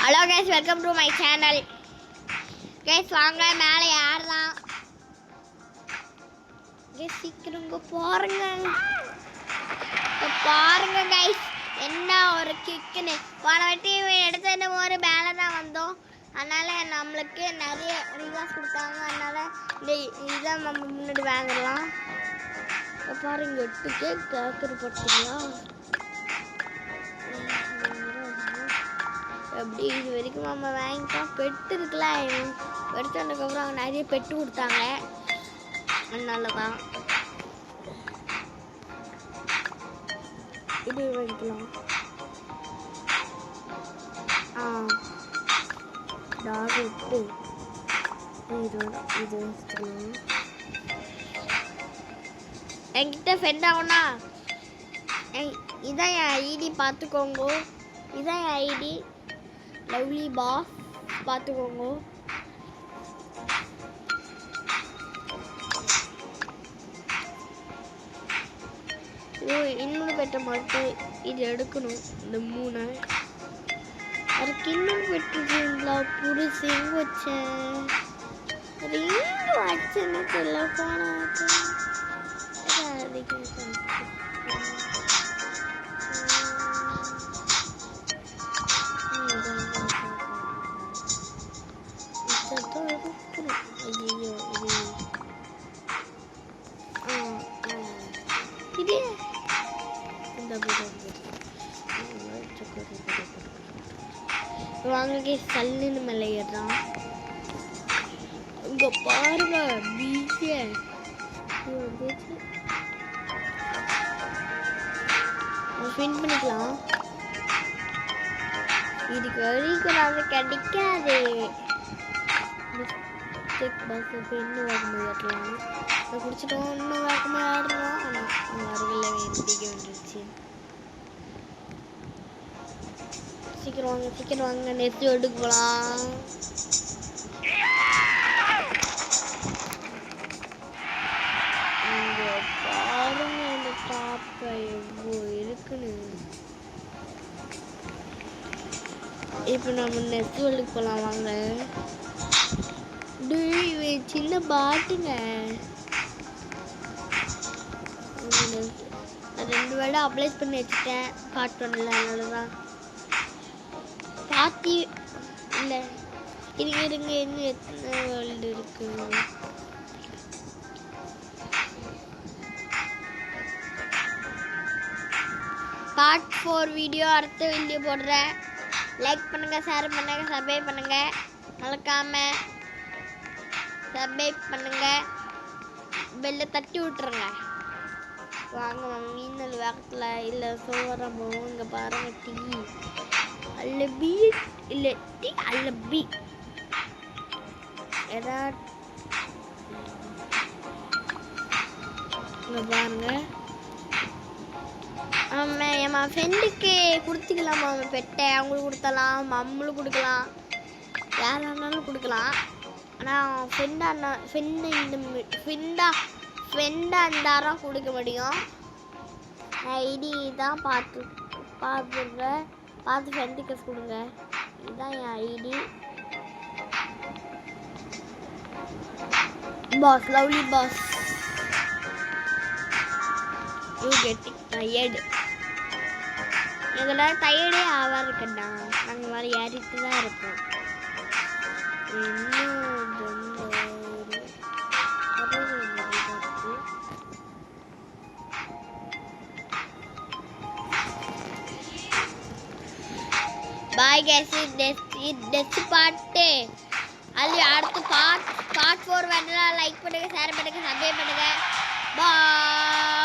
Hello guys, welcome to my channel. Guys வாங்க மேலே ஏறலாம். கைஸ் சீக்கிரங்க பாருங்க கைஸ், என்ன ஒரு கிக்குன்னு. போன வாட்டி எடுத்த ஒரு மேலே தான் வந்தோம். அதனால நம்மளுக்கு நிறைய ரிவார்ட்ஸ் கொடுத்தாங்க. அதனால இதை நம்ம முன்னாடி வாங்கலாம். பாருங்க 8K கேட்குறது பார்த்தீங்களா? அப்படி இது வரைக்கும் நம்ம வாங்கிட்டோம். பெட்டு இருக்குல்ல, எடுத்து வந்ததுக்கப்புறம் அவங்க நிறைய பெட்டு கொடுத்தாங்க. அதனால தான் இது வாங்கிக்கலாம். டாக் விட்டு இது என்கிட்ட ஃப்ரெண்ட் ஆகும்னா இதான் என் ஐடி பார்த்துக்கோங்க. இதான் என் ஐடி லவ்லி பாஸ், பார்த்துக்கோங்க. இன்னொரு பெட்ட மட்டும் இது எடுக்கணும். இந்த 3 அதுக்கு இன்னொரு பெட்டுங்களா? புதுசிங் வச்சேன், ரிங் வச்சேன்னு சொல்ல போனா வாங்க சல்லுன்னு மேலே ஏறான். இங்க பாருங்க பீச்சே ஃபின் பண்ணிக்கலாம். இதுக்கு வரைக்கும் அது கிடைக்காது. இன்னும் வேகமாக ஏறலாம். அதை குடிச்சிட்டோம், இன்னும் வேகமாக ஆடுறோம். ஆனால் வரவில்லை, வேண்டிக்க வந்துருச்சு. சீக்கிரம் வாங்க நெத்தி எடுக்க போகலாம். இங்கே பாருங்க இந்த டாப்பை எவ்வளோ இருக்குன்னு. இப்போ நம்ம நெத்தி எடுக்க போகலாம். வாங்க. சின்ன பாட்டுங்க, 2 வேர்டு அப்ளை பண்ணி வச்சுட்டேன். பாட்டு பண்ணல, அதனாலதான் பாத்தி இல்லை. இருங்க இன்னும் எத்தனை வேர்ல்டு இருக்கு? பார்ட் 4 வீடியோ அடுத்த வீடியோ போடுறேன். லைக் பண்ணுங்க, ஷேர் பண்ணுங்க, சப்ஸ்கிரைப் பண்ணுங்க. மறக்காம சப்ஸ்கிரைப் பண்ணுங்க, பெல்லை தட்டி விட்டுருங்க. வாங்க மீனல் வேகத்தில் இல்லை சோறமோ. இங்கே பாருங்க டீ அல்லபி இல்லை டீ அல்லபி ஏதாவது இங்கே பாருங்க. என் ஃப்ரெண்டுக்கு கொடுத்துக்கலாமா? பெட்டை அவங்களுக்கு கொடுத்தலாம், நம்மளும் கொடுக்கலாம், யார் வேணாலும் கொடுக்கலாம். ஆனால் ஃப்ரெண்டாக இருந்தாலும் கொடுக்க முடியும். ஐடி தான் பார்த்து ஃப்ரெண்டுக்கு கொடுங்க. இதுதான் என் ID boss, lovely boss. You getting tired. எங்களால் டயர்டே ஆகாது இருக்கண்டா. நாங்கள் மாதிரி ஏறிட்டு தான் இருக்கோம். பாய் கேஸ், நெக்ஸ்ட் பாட்டு அது அடுத்து பார்ட் 4 வேணும்னா லைக் பண்ணுங்க, ஷேர் பண்ணுங்க, சப்ஸ்கிரைப் பண்ணுங்க. பாய்.